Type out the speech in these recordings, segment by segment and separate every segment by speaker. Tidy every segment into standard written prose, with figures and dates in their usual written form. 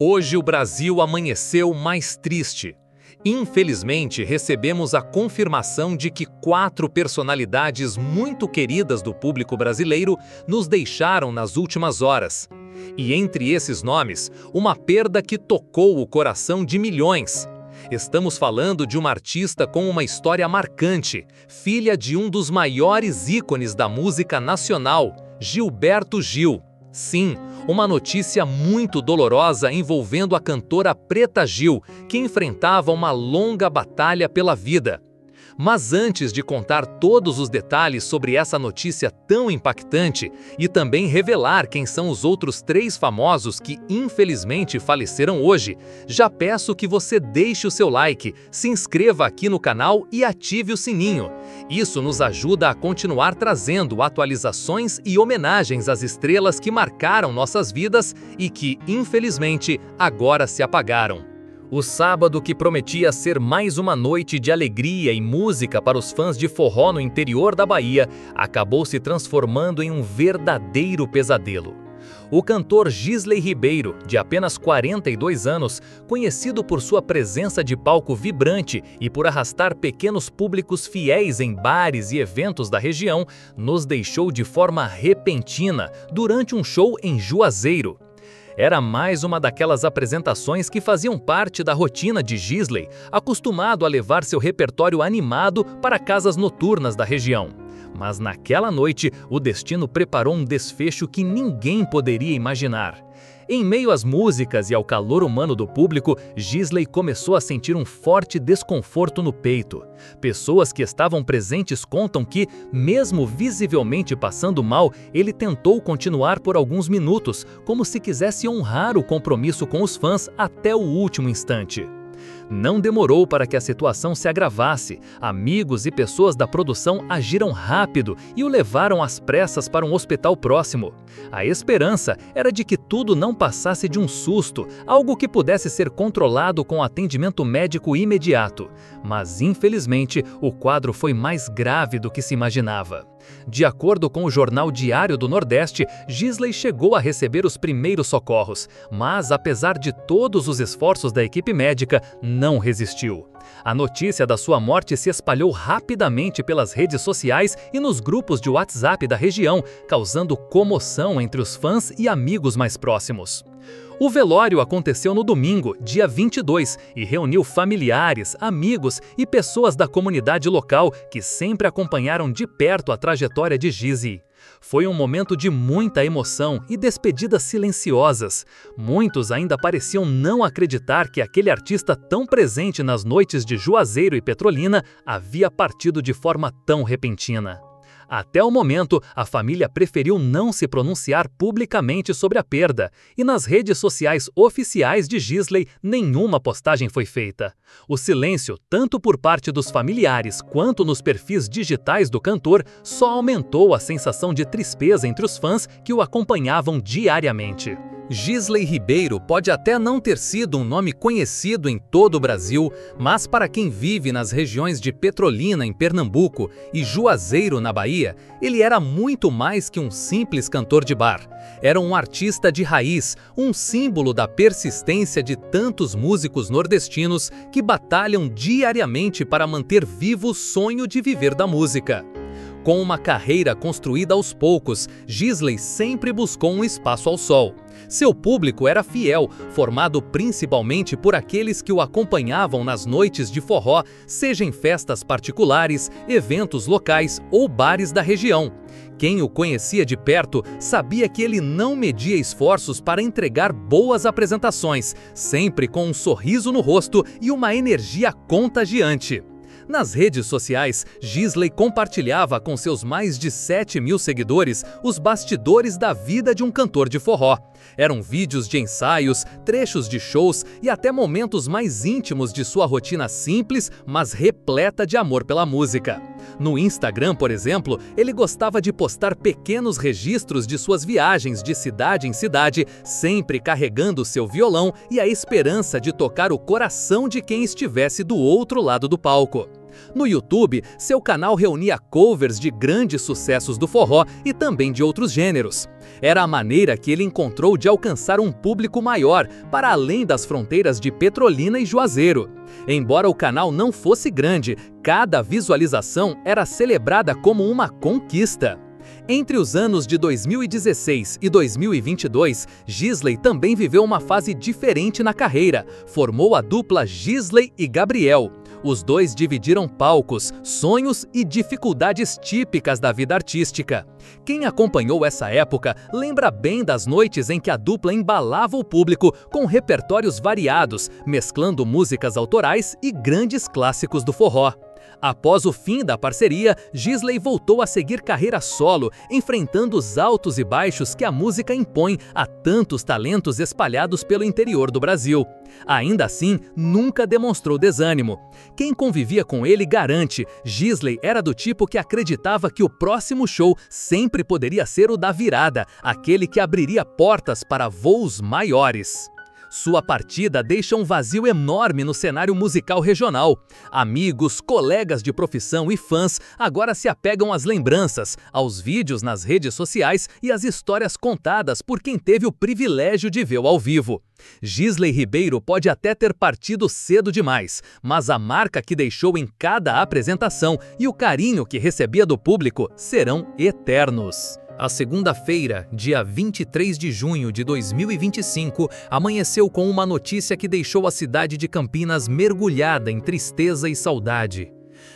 Speaker 1: Hoje o Brasil amanheceu mais triste. Infelizmente, recebemos a confirmação de que 4 personalidades muito queridas do público brasileiro nos deixaram nas últimas horas. E entre esses nomes, uma perda que tocou o coração de milhões. Estamos falando de uma artista com uma história marcante, filha de um dos maiores ícones da música nacional, Gilberto Gil. Sim, uma notícia muito dolorosa envolvendo a cantora Preta Gil, que enfrentava uma longa batalha pela vida. Mas antes de contar todos os detalhes sobre essa notícia tão impactante e também revelar quem são os outros 3 famosos que infelizmente faleceram hoje, já peço que você deixe o seu like, se inscreva aqui no canal e ative o sininho. Isso nos ajuda a continuar trazendo atualizações e homenagens às estrelas que marcaram nossas vidas e que, infelizmente, agora se apagaram. O sábado, que prometia ser mais uma noite de alegria e música para os fãs de forró no interior da Bahia, acabou se transformando em um verdadeiro pesadelo. O cantor Gisley Ribeiro, de apenas 42 anos, conhecido por sua presença de palco vibrante e por arrastar pequenos públicos fiéis em bares e eventos da região, nos deixou de forma repentina durante um show em Juazeiro. Era mais uma daquelas apresentações que faziam parte da rotina de Gisley, acostumado a levar seu repertório animado para casas noturnas da região. Mas naquela noite, o destino preparou um desfecho que ninguém poderia imaginar. Em meio às músicas e ao calor humano do público, Gisley começou a sentir um forte desconforto no peito. Pessoas que estavam presentes contam que, mesmo visivelmente passando mal, ele tentou continuar por alguns minutos, como se quisesse honrar o compromisso com os fãs até o último instante. Não demorou para que a situação se agravasse. Amigos e pessoas da produção agiram rápido e o levaram às pressas para um hospital próximo. A esperança era de que tudo não passasse de um susto, algo que pudesse ser controlado com atendimento médico imediato. Mas, infelizmente, o quadro foi mais grave do que se imaginava. De acordo com o jornal Diário do Nordeste, Gisley chegou a receber os primeiros socorros, mas, apesar de todos os esforços da equipe médica, não resistiu. A notícia da sua morte se espalhou rapidamente pelas redes sociais e nos grupos de WhatsApp da região, causando comoção entre os fãs e amigos mais próximos. O velório aconteceu no domingo, dia 22, e reuniu familiares, amigos e pessoas da comunidade local que sempre acompanharam de perto a trajetória de Gisley. Foi um momento de muita emoção e despedidas silenciosas. Muitos ainda pareciam não acreditar que aquele artista tão presente nas noites de Juazeiro e Petrolina havia partido de forma tão repentina. Até o momento, a família preferiu não se pronunciar publicamente sobre a perda, e nas redes sociais oficiais de Gisley, nenhuma postagem foi feita. O silêncio, tanto por parte dos familiares quanto nos perfis digitais do cantor, só aumentou a sensação de tristeza entre os fãs que o acompanhavam diariamente. Gisley Ribeiro pode até não ter sido um nome conhecido em todo o Brasil, mas para quem vive nas regiões de Petrolina, em Pernambuco, e Juazeiro, na Bahia, ele era muito mais que um simples cantor de bar. Era um artista de raiz, um símbolo da persistência de tantos músicos nordestinos que batalham diariamente para manter vivo o sonho de viver da música. Com uma carreira construída aos poucos, Gisley sempre buscou um espaço ao sol. Seu público era fiel, formado principalmente por aqueles que o acompanhavam nas noites de forró, seja em festas particulares, eventos locais ou bares da região. Quem o conhecia de perto sabia que ele não media esforços para entregar boas apresentações, sempre com um sorriso no rosto e uma energia contagiante. Nas redes sociais, Gisley compartilhava com seus mais de 7.000 seguidores os bastidores da vida de um cantor de forró. Eram vídeos de ensaios, trechos de shows e até momentos mais íntimos de sua rotina simples, mas repleta de amor pela música. No Instagram, por exemplo, ele gostava de postar pequenos registros de suas viagens de cidade em cidade, sempre carregando seu violão e a esperança de tocar o coração de quem estivesse do outro lado do palco. No YouTube, seu canal reunia covers de grandes sucessos do forró e também de outros gêneros. Era a maneira que ele encontrou de alcançar um público maior, para além das fronteiras de Petrolina e Juazeiro. Embora o canal não fosse grande, cada visualização era celebrada como uma conquista. Entre os anos de 2016 e 2022, Gisley também viveu uma fase diferente na carreira. Formou a dupla Gisley e Gabriel. Os dois dividiram palcos, sonhos e dificuldades típicas da vida artística. Quem acompanhou essa época lembra bem das noites em que a dupla embalava o público com repertórios variados, mesclando músicas autorais e grandes clássicos do forró. Após o fim da parceria, Gisley voltou a seguir carreira solo, enfrentando os altos e baixos que a música impõe a tantos talentos espalhados pelo interior do Brasil. Ainda assim, nunca demonstrou desânimo. Quem convivia com ele garante, Gisley era do tipo que acreditava que o próximo show sempre poderia ser o da virada, aquele que abriria portas para voos maiores. Sua partida deixa um vazio enorme no cenário musical regional. Amigos, colegas de profissão e fãs agora se apegam às lembranças, aos vídeos nas redes sociais e às histórias contadas por quem teve o privilégio de vê-lo ao vivo. Gisley Ribeiro pode até ter partido cedo demais, mas a marca que deixou em cada apresentação e o carinho que recebia do público serão eternos. A segunda-feira, dia 23 de junho de 2025, amanheceu com uma notícia que deixou a cidade de Campinas mergulhada em tristeza e saudade.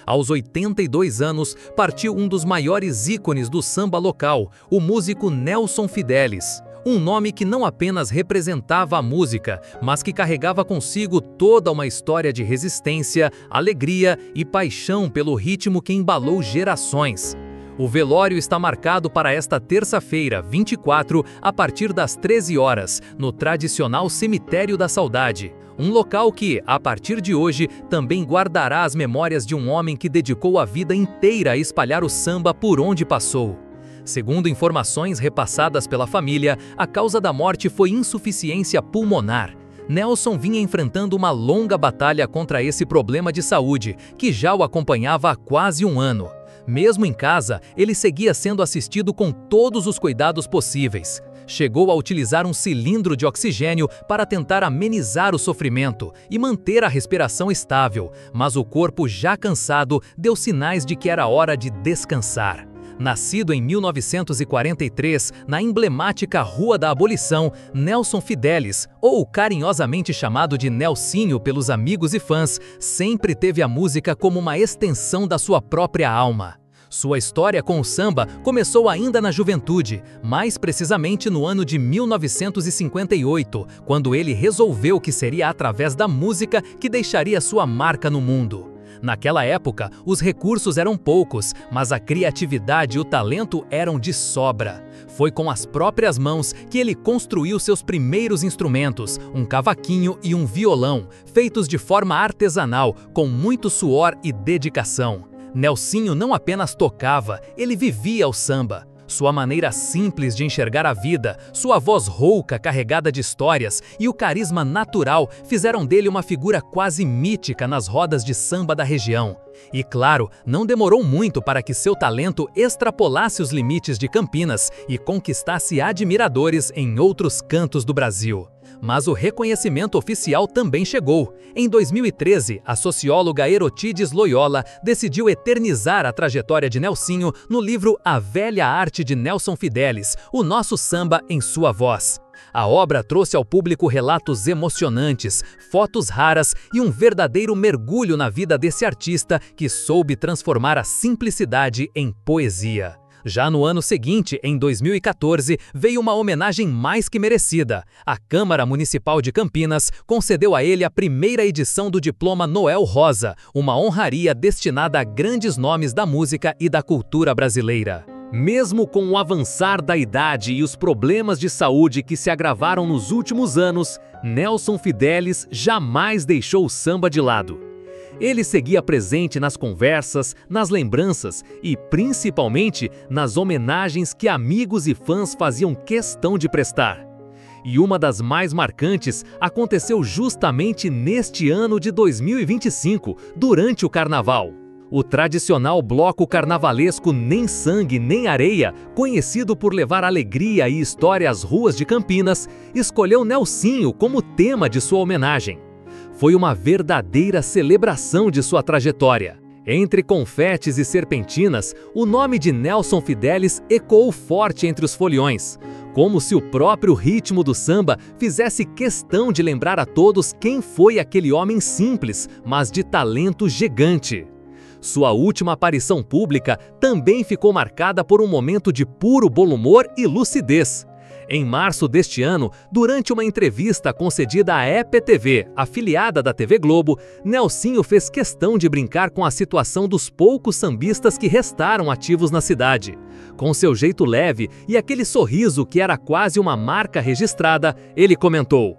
Speaker 1: Aos 82 anos, partiu um dos maiores ícones do samba local, o músico Nelson Fidelis. Um nome que não apenas representava a música, mas que carregava consigo toda uma história de resistência, alegria e paixão pelo ritmo que embalou gerações. O velório está marcado para esta terça-feira, 24, a partir das 13 horas, no tradicional Cemitério da Saudade. Um local que, a partir de hoje, também guardará as memórias de um homem que dedicou a vida inteira a espalhar o samba por onde passou. Segundo informações repassadas pela família, a causa da morte foi insuficiência pulmonar. Nelson vinha enfrentando uma longa batalha contra esse problema de saúde, que já o acompanhava há quase um ano. Mesmo em casa, ele seguia sendo assistido com todos os cuidados possíveis. Chegou a utilizar um cilindro de oxigênio para tentar amenizar o sofrimento e manter a respiração estável, mas o corpo já cansado deu sinais de que era hora de descansar. Nascido em 1943, na emblemática Rua da Abolição, Nelson Fidelis, ou carinhosamente chamado de Nelsinho pelos amigos e fãs, sempre teve a música como uma extensão da sua própria alma. Sua história com o samba começou ainda na juventude, mais precisamente no ano de 1958, quando ele resolveu que seria através da música que deixaria sua marca no mundo. Naquela época, os recursos eram poucos, mas a criatividade e o talento eram de sobra. Foi com as próprias mãos que ele construiu seus primeiros instrumentos, um cavaquinho e um violão, feitos de forma artesanal, com muito suor e dedicação. Nelsinho não apenas tocava, ele vivia o samba. Sua maneira simples de enxergar a vida, sua voz rouca carregada de histórias e o carisma natural fizeram dele uma figura quase mítica nas rodas de samba da região. E claro, não demorou muito para que seu talento extrapolasse os limites de Campinas e conquistasse admiradores em outros cantos do Brasil. Mas o reconhecimento oficial também chegou. Em 2013, a socióloga Erotides Loyola decidiu eternizar a trajetória de Nelsinho no livro A Velha Arte de Nelson Fidelis, o nosso samba em sua voz. A obra trouxe ao público relatos emocionantes, fotos raras e um verdadeiro mergulho na vida desse artista que soube transformar a simplicidade em poesia. Já no ano seguinte, em 2014, veio uma homenagem mais que merecida. A Câmara Municipal de Campinas concedeu a ele a primeira edição do diploma Noel Rosa, uma honraria destinada a grandes nomes da música e da cultura brasileira. Mesmo com o avançar da idade e os problemas de saúde que se agravaram nos últimos anos, Nelson Fidelis jamais deixou o samba de lado. Ele seguia presente nas conversas, nas lembranças e, principalmente, nas homenagens que amigos e fãs faziam questão de prestar. E uma das mais marcantes aconteceu justamente neste ano de 2025, durante o Carnaval. O tradicional bloco carnavalesco Nem Sangue Nem Areia, conhecido por levar alegria e história às ruas de Campinas, escolheu Nelsinho como tema de sua homenagem. Foi uma verdadeira celebração de sua trajetória. Entre confetes e serpentinas, o nome de Nelson Fidelis ecoou forte entre os foliões, como se o próprio ritmo do samba fizesse questão de lembrar a todos quem foi aquele homem simples, mas de talento gigante. Sua última aparição pública também ficou marcada por um momento de puro bom humor e lucidez. Em março deste ano, durante uma entrevista concedida à EPTV, afiliada da TV Globo, Nelsinho fez questão de brincar com a situação dos poucos sambistas que restaram ativos na cidade. Com seu jeito leve e aquele sorriso que era quase uma marca registrada, ele comentou: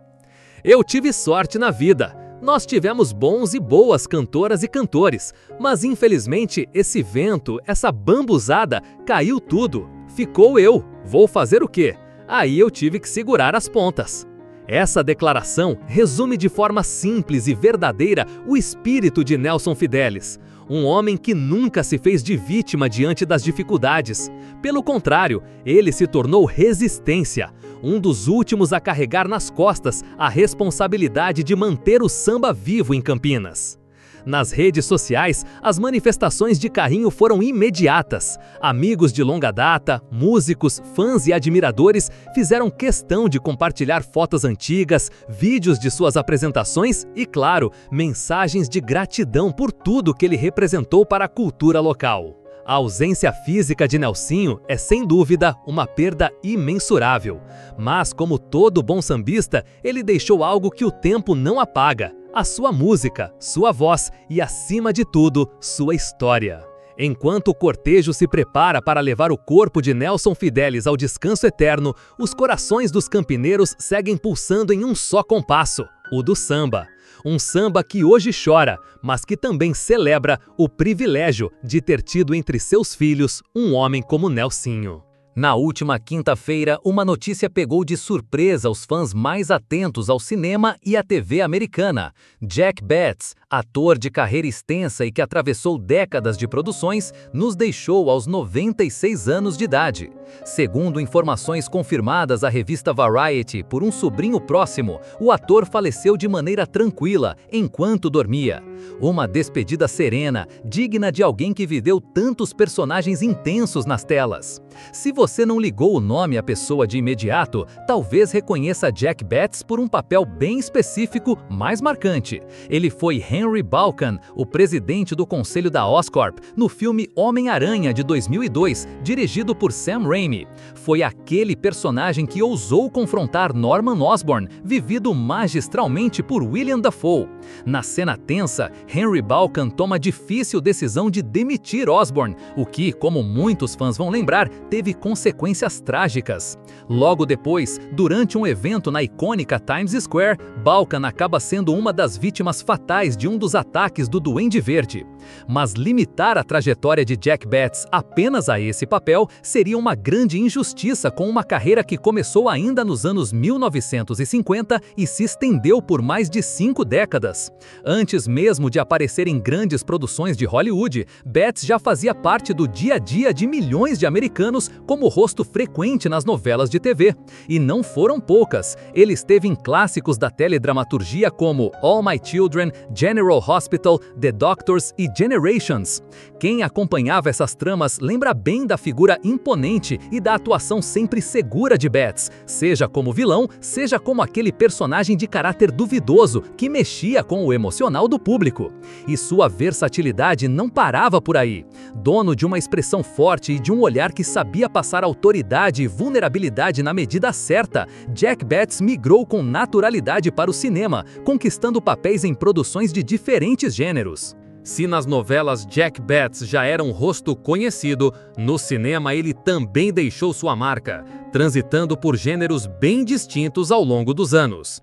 Speaker 1: "Eu tive sorte na vida. Nós tivemos bons e boas cantoras e cantores, mas infelizmente esse vento, essa bambuzada, caiu tudo. Ficou eu. Vou fazer o quê? Aí eu tive que segurar as pontas." Essa declaração resume de forma simples e verdadeira o espírito de Nelson Fidelis, um homem que nunca se fez de vítima diante das dificuldades. Pelo contrário, ele se tornou resistência, um dos últimos a carregar nas costas a responsabilidade de manter o samba vivo em Campinas. Nas redes sociais, as manifestações de carinho foram imediatas. Amigos de longa data, músicos, fãs e admiradores fizeram questão de compartilhar fotos antigas, vídeos de suas apresentações e, claro, mensagens de gratidão por tudo que ele representou para a cultura local. A ausência física de Nelsinho é, sem dúvida, uma perda imensurável. Mas, como todo bom sambista, ele deixou algo que o tempo não apaga: a sua música, sua voz e, acima de tudo, sua história. Enquanto o cortejo se prepara para levar o corpo de Nelson Fidelis ao descanso eterno, os corações dos campineiros seguem pulsando em um só compasso: o do samba. Um samba que hoje chora, mas que também celebra o privilégio de ter tido entre seus filhos um homem como Nelsinho. Na última quinta-feira, uma notícia pegou de surpresa os fãs mais atentos ao cinema e à TV americana. Jack Betts, ator de carreira extensa e que atravessou décadas de produções, nos deixou aos 96 anos de idade. Segundo informações confirmadas à revista Variety por um sobrinho próximo, o ator faleceu de maneira tranquila, enquanto dormia. Uma despedida serena, digna de alguém que viveu tantos personagens intensos nas telas. Se você não ligou o nome à pessoa de imediato, talvez reconheça Jack Betts por um papel bem específico, mais marcante. Ele foi Henry Balkan, o presidente do conselho da Oscorp, no filme Homem-Aranha de 2002, dirigido por Sam Raimi. Foi aquele personagem que ousou confrontar Norman Osborn, vivido magistralmente por William Dafoe. Na cena tensa, Henry Balkan toma a difícil decisão de demitir Osborn, o que, como muitos fãs vão lembrar, teve consequências trágicas. Logo depois, durante um evento na icônica Times Square, Balkan acaba sendo uma das vítimas fatais de um dos ataques do Duende Verde. Mas limitar a trajetória de Jack Betts apenas a esse papel seria uma grande injustiça com uma carreira que começou ainda nos anos 1950 e se estendeu por mais de 5 décadas. Antes mesmo de aparecer em grandes produções de Hollywood, Betts já fazia parte do dia a dia de milhões de americanos como rosto frequente nas novelas de TV. E não foram poucas. Ele esteve em clássicos da teledramaturgia como All My Children, General Hospital, The Doctors e Generations. Quem acompanhava essas tramas lembra bem da figura imponente e da atuação sempre segura de Betts, seja como vilão, seja como aquele personagem de caráter duvidoso que mexia com o emocional do público. E sua versatilidade não parava por aí. Dono de uma expressão forte e de um olhar que sabia passar autoridade e vulnerabilidade na medida certa, Jack Betts migrou com naturalidade para o cinema, conquistando papéis em produções de diferentes gêneros. Se nas novelas Jack Betts já era um rosto conhecido, no cinema ele também deixou sua marca, transitando por gêneros bem distintos ao longo dos anos.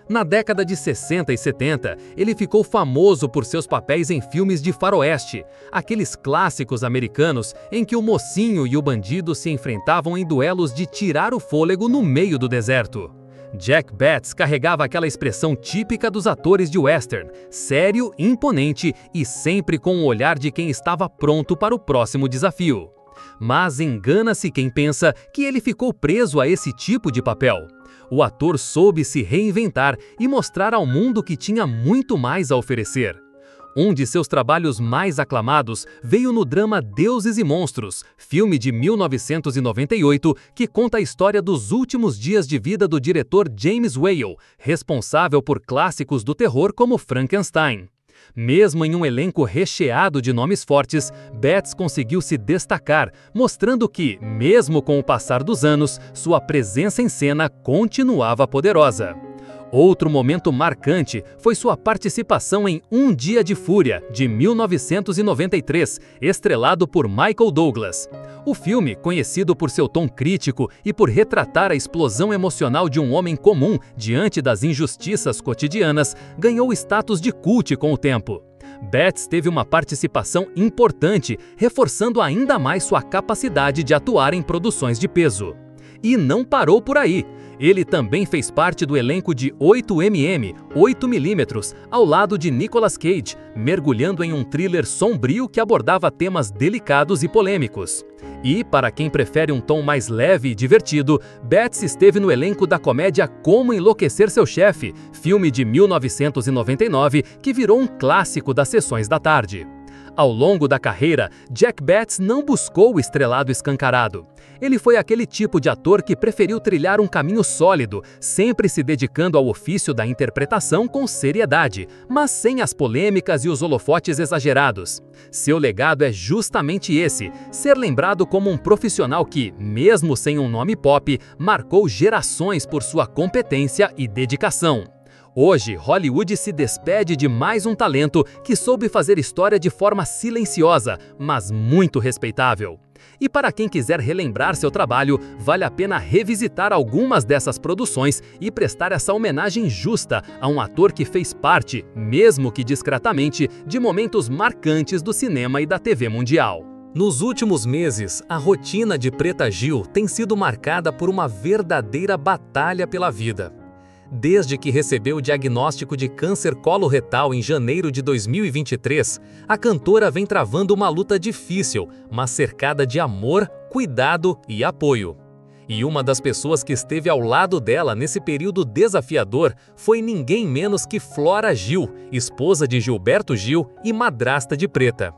Speaker 1: Na década de 60 e 70, ele ficou famoso por seus papéis em filmes de faroeste, aqueles clássicos americanos em que o mocinho e o bandido se enfrentavam em duelos de tirar o fôlego no meio do deserto. Jack Betts carregava aquela expressão típica dos atores de western, sério, imponente e sempre com o olhar de quem estava pronto para o próximo desafio. Mas engana-se quem pensa que ele ficou preso a esse tipo de papel. O ator soube se reinventar e mostrar ao mundo que tinha muito mais a oferecer. Um de seus trabalhos mais aclamados veio no drama Deuses e Monstros, filme de 1998 que conta a história dos últimos dias de vida do diretor James Whale, responsável por clássicos do terror como Frankenstein. Mesmo em um elenco recheado de nomes fortes, Betts conseguiu se destacar, mostrando que, mesmo com o passar dos anos, sua presença em cena continuava poderosa. Outro momento marcante foi sua participação em Um Dia de Fúria, de 1993, estrelado por Michael Douglas. O filme, conhecido por seu tom crítico e por retratar a explosão emocional de um homem comum diante das injustiças cotidianas, ganhou status de culto com o tempo. Betts teve uma participação importante, reforçando ainda mais sua capacidade de atuar em produções de peso. E não parou por aí. Ele também fez parte do elenco de 8mm, 8mm, ao lado de Nicolas Cage, mergulhando em um thriller sombrio que abordava temas delicados e polêmicos. E, para quem prefere um tom mais leve e divertido, Betts esteve no elenco da comédia Como Enlouquecer Seu Chefe, filme de 1999 que virou um clássico das sessões da tarde. Ao longo da carreira, Jack Betts não buscou o estrelado escancarado. Ele foi aquele tipo de ator que preferiu trilhar um caminho sólido, sempre se dedicando ao ofício da interpretação com seriedade, mas sem as polêmicas e os holofotes exagerados. Seu legado é justamente esse, ser lembrado como um profissional que, mesmo sem um nome pop, marcou gerações por sua competência e dedicação. Hoje, Hollywood se despede de mais um talento que soube fazer história de forma silenciosa, mas muito respeitável. E para quem quiser relembrar seu trabalho, vale a pena revisitar algumas dessas produções e prestar essa homenagem justa a um ator que fez parte, mesmo que discretamente, de momentos marcantes do cinema e da TV mundial. Nos últimos meses, a rotina de Preta Gil tem sido marcada por uma verdadeira batalha pela vida. Desde que recebeu o diagnóstico de câncer coloretal em janeiro de 2023, a cantora vem travando uma luta difícil, mas cercada de amor, cuidado e apoio. E uma das pessoas que esteve ao lado dela nesse período desafiador foi ninguém menos que Flora Gil, esposa de Gilberto Gil e madrasta de Preta.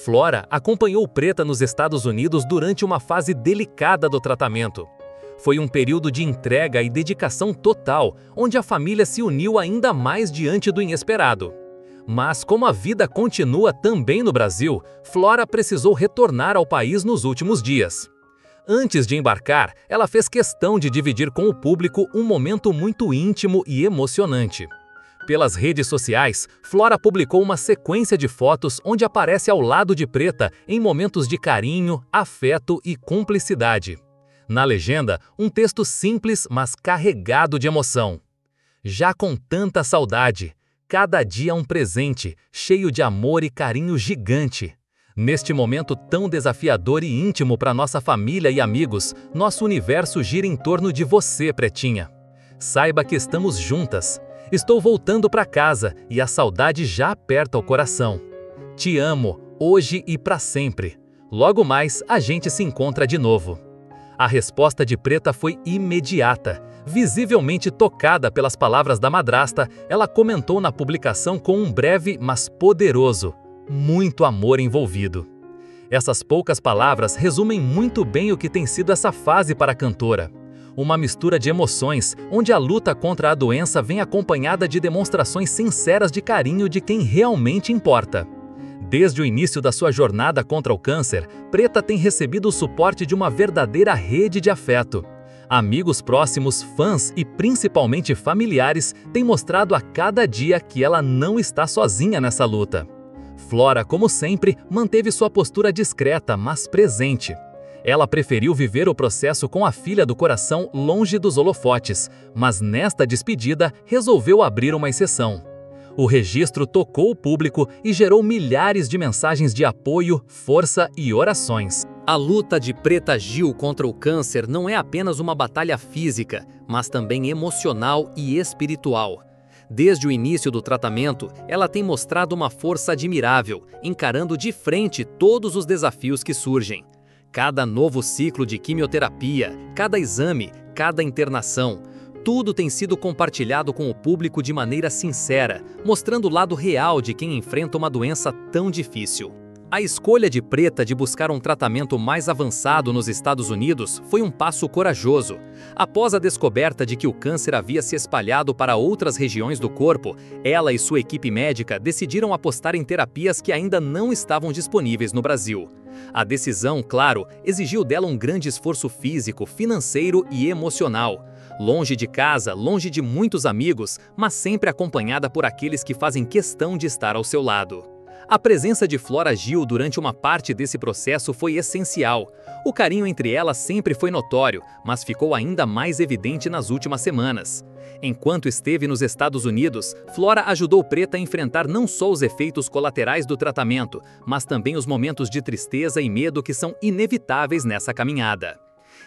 Speaker 1: Flora acompanhou Preta nos Estados Unidos durante uma fase delicada do tratamento. Foi um período de entrega e dedicação total, onde a família se uniu ainda mais diante do inesperado. Mas como a vida continua também no Brasil, Flora precisou retornar ao país nos últimos dias. Antes de embarcar, ela fez questão de dividir com o público um momento muito íntimo e emocionante. Pelas redes sociais, Flora publicou uma sequência de fotos onde aparece ao lado de Preta em momentos de carinho, afeto e cumplicidade. Na legenda, um texto simples, mas carregado de emoção. Já com tanta saudade, cada dia um presente, cheio de amor e carinho gigante. Neste momento tão desafiador e íntimo para nossa família e amigos, nosso universo gira em torno de você, Pretinha. Saiba que estamos juntas. Estou voltando para casa e a saudade já aperta o coração. Te amo, hoje e para sempre. Logo mais, a gente se encontra de novo. A resposta de Preta foi imediata. Visivelmente tocada pelas palavras da madrasta, ela comentou na publicação com um breve, mas poderoso: muito amor envolvido. Essas poucas palavras resumem muito bem o que tem sido essa fase para a cantora. Uma mistura de emoções, onde a luta contra a doença vem acompanhada de demonstrações sinceras de carinho de quem realmente importa. Desde o início da sua jornada contra o câncer, Preta tem recebido o suporte de uma verdadeira rede de afeto. Amigos próximos, fãs e principalmente familiares têm mostrado a cada dia que ela não está sozinha nessa luta. Flora, como sempre, manteve sua postura discreta, mas presente. Ela preferiu viver o processo com a filha do coração longe dos holofotes, mas nesta despedida resolveu abrir uma exceção. O registro tocou o público e gerou milhares de mensagens de apoio, força e orações. A luta de Preta Gil contra o câncer não é apenas uma batalha física, mas também emocional e espiritual. Desde o início do tratamento, ela tem mostrado uma força admirável, encarando de frente todos os desafios que surgem. Cada novo ciclo de quimioterapia, cada exame, cada internação, tudo tem sido compartilhado com o público de maneira sincera, mostrando o lado real de quem enfrenta uma doença tão difícil. A escolha de Preta de buscar um tratamento mais avançado nos Estados Unidos foi um passo corajoso. Após a descoberta de que o câncer havia se espalhado para outras regiões do corpo, ela e sua equipe médica decidiram apostar em terapias que ainda não estavam disponíveis no Brasil. A decisão, claro, exigiu dela um grande esforço físico, financeiro e emocional. Longe de casa, longe de muitos amigos, mas sempre acompanhada por aqueles que fazem questão de estar ao seu lado. A presença de Flora Gil durante uma parte desse processo foi essencial. O carinho entre elas sempre foi notório, mas ficou ainda mais evidente nas últimas semanas. Enquanto esteve nos Estados Unidos, Flora ajudou Preta a enfrentar não só os efeitos colaterais do tratamento, mas também os momentos de tristeza e medo que são inevitáveis nessa caminhada.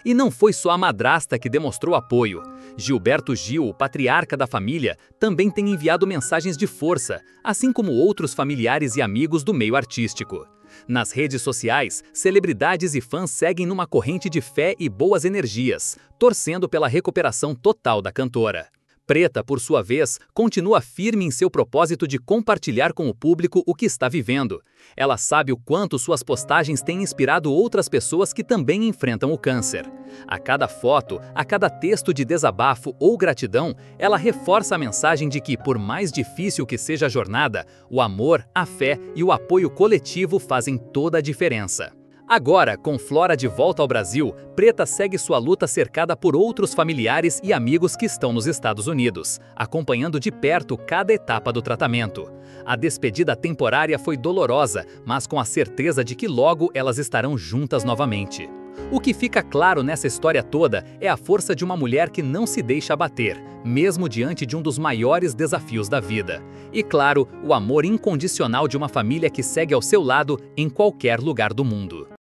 Speaker 1: E não foi só a madrasta que demonstrou apoio. Gilberto Gil, o patriarca da família, também tem enviado mensagens de força, assim como outros familiares e amigos do meio artístico. Nas redes sociais, celebridades e fãs seguem numa corrente de fé e boas energias, torcendo pela recuperação total da cantora. Preta, por sua vez, continua firme em seu propósito de compartilhar com o público o que está vivendo. Ela sabe o quanto suas postagens têm inspirado outras pessoas que também enfrentam o câncer. A cada foto, a cada texto de desabafo ou gratidão, ela reforça a mensagem de que, por mais difícil que seja a jornada, o amor, a fé e o apoio coletivo fazem toda a diferença. Agora, com Flora de volta ao Brasil, Preta segue sua luta cercada por outros familiares e amigos que estão nos Estados Unidos, acompanhando de perto cada etapa do tratamento. A despedida temporária foi dolorosa, mas com a certeza de que logo elas estarão juntas novamente. O que fica claro nessa história toda é a força de uma mulher que não se deixa abater, mesmo diante de um dos maiores desafios da vida. E claro, o amor incondicional de uma família que segue ao seu lado em qualquer lugar do mundo.